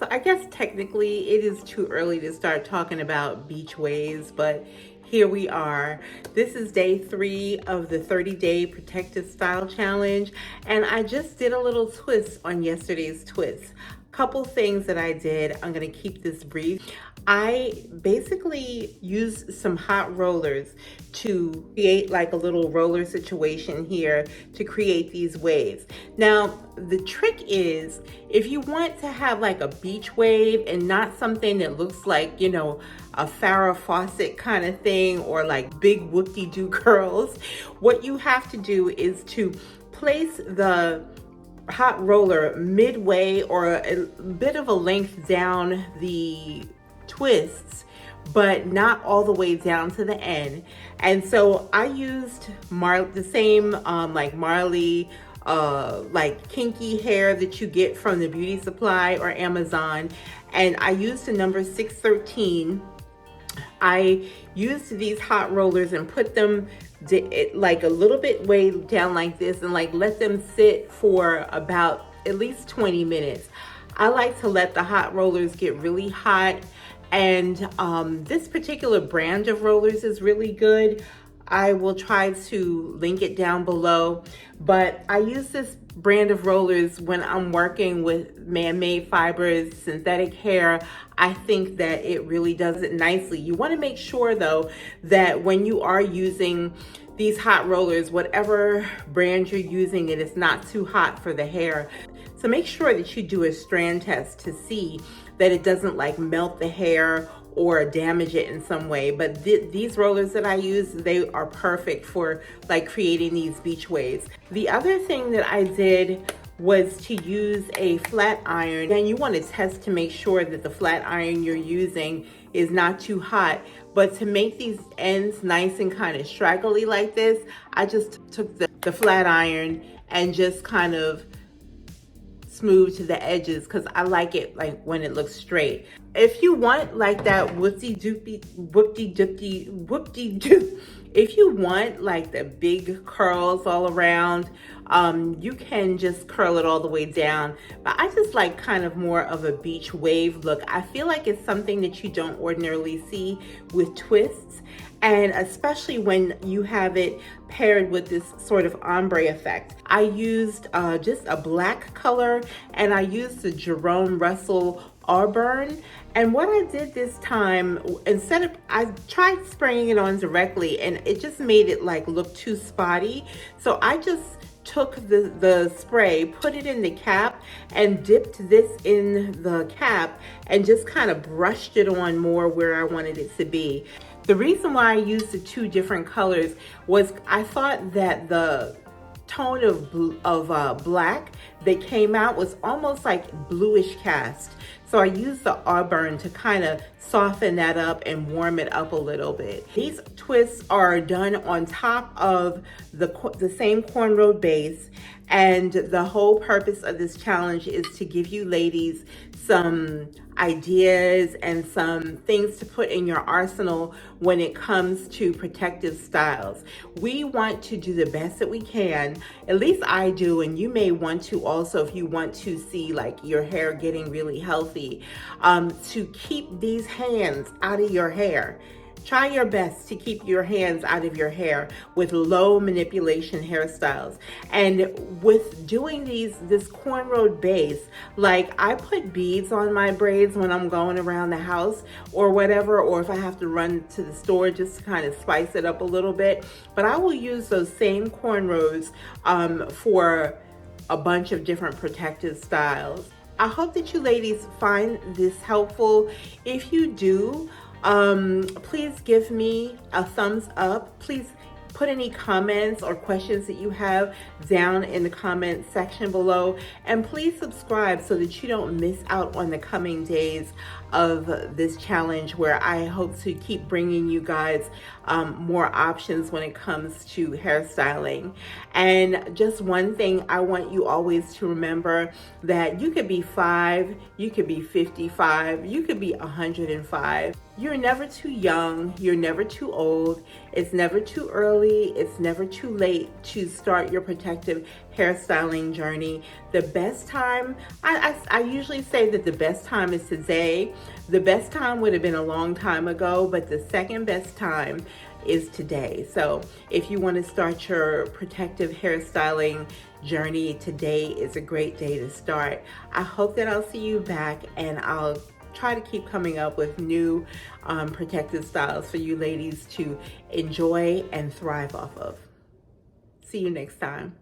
So I guess technically it is too early to start talking about beach waves, but here we are. This is day 3 of the 30-day protective style challenge, and I just did a little twist on yesterday's twist. Couple things that I did. I'm gonna keep this brief. I basically used some hot rollers to create like a little roller situation here to create these waves. Now, the trick is if you want to have like a beach wave and not something that looks like, a Farrah Fawcett kind of thing or like big whoop-de-doo curls, what you have to do is to place the hot roller midway or a bit of a length down the twists, but not all the way down to the end. And so I used the same like Marley like kinky hair that you get from the beauty supply or Amazon, and I used the number 613. I used these hot rollers and put them like a little bit way down like this and like let them sit for about at least 20 minutes. I like to let the hot rollers get really hot, and this particular brand of rollers is really good. I will try to link it down below, but I use this brand of rollers when I'm working with man-made fibers, synthetic hair. I think that it really does it nicely. You want to make sure though that when you are using these hot rollers, whatever brand you're using, it is not too hot for the hair. So make sure that you do a strand test to see that it doesn't like melt the hair or damage it in some way. But these rollers that I use, they are perfect for like creating these beach waves. The other thing that I did was to use a flat iron, and you want to test to make sure that the flat iron you're using is not too hot. But to make these ends nice and kind of straggly like this, I just took the flat iron and just kind of smooth to the edges because I like it like when it looks straight. If you want like that whoop-de-doo, if you want like the big curls all around, you can just curl it all the way down. But I just like kind of more of a beach wave look. I feel like it's something that you don't ordinarily see with twists, and especially when you have it paired with this sort of ombre effect. I used just a black color, and I used the Jerome Russell Auburn. And what I did this time, I tried spraying it on directly and it just made it like look too spotty. So I just took the spray, put it in the cap, and dipped this in the cap and just kind of brushed it on more where I wanted it to be. The reason why I used the 2 different colors was I thought that the tone of black that came out was almost like bluish cast. So I used the Auburn to kind of soften that up and warm it up a little bit. These twists are done on top of the same cornrow base, and the whole purpose of this challenge is to give you ladies some ideas and some things to put in your arsenal when it comes to protective styles. We want to do the best that we can, at least I do, and you may want to also if you want to see like your hair getting really healthy, to keep these hands out of your hair. Try your best to keep your hands out of your hair with low manipulation hairstyles. And with doing this cornrowed base, like I put beads on my braids when I'm going around the house or whatever, or if I have to run to the store just to kind of spice it up a little bit. But I will use those same cornrows for a bunch of different protective styles. I hope that you ladies find this helpful. If you do, please give me a thumbs up. Please put any comments or questions that you have down in the comment section below, and please subscribe so that you don't miss out on the coming days of this challenge, where I hope to keep bringing you guys more options when it comes to hairstyling. And just one thing I want you always to remember, that you could be 5, you could be 55, you could be 105. You're never too young, you're never too old, it's never too early early. It's never too late to start your protective hairstyling journey. The best time, I usually say that the best time is today. The best time would have been a long time ago, but the second best time is today. So if you want to start your protective hairstyling journey, today is a great day to start. I hope that I'll see you back, and I'll try to keep coming up with new protective styles for you ladies to enjoy and thrive off of. See you next time.